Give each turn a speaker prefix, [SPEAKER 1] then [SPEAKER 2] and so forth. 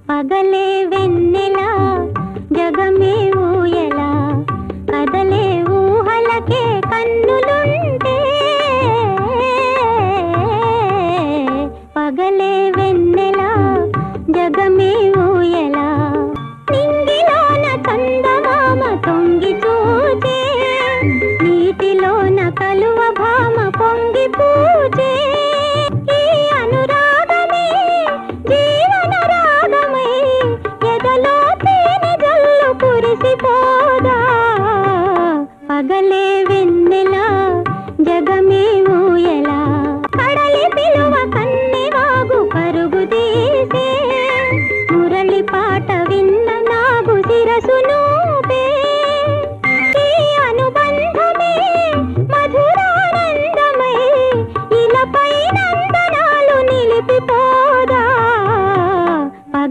[SPEAKER 1] పగలే వెన్నెల జగమే ఊయల కదలే ఊహలకే కన్నులుంటే పగలే వెన్నెల జగమే ఊయల నింగిలోన చందమామ తొంగి చూచే నీటిలోన కలువ భామ పొంగి పూచే ఈ అనురాగమే జీవన రాగమై ఎదలో తేనె జల్లు కురిసిపోదా పగలే వెన్నెల జగమే ఊయల కడలి పిలువ కన్నెవాగు పరుగు తీసే మురళి పాట విన్న నాగు శిరసును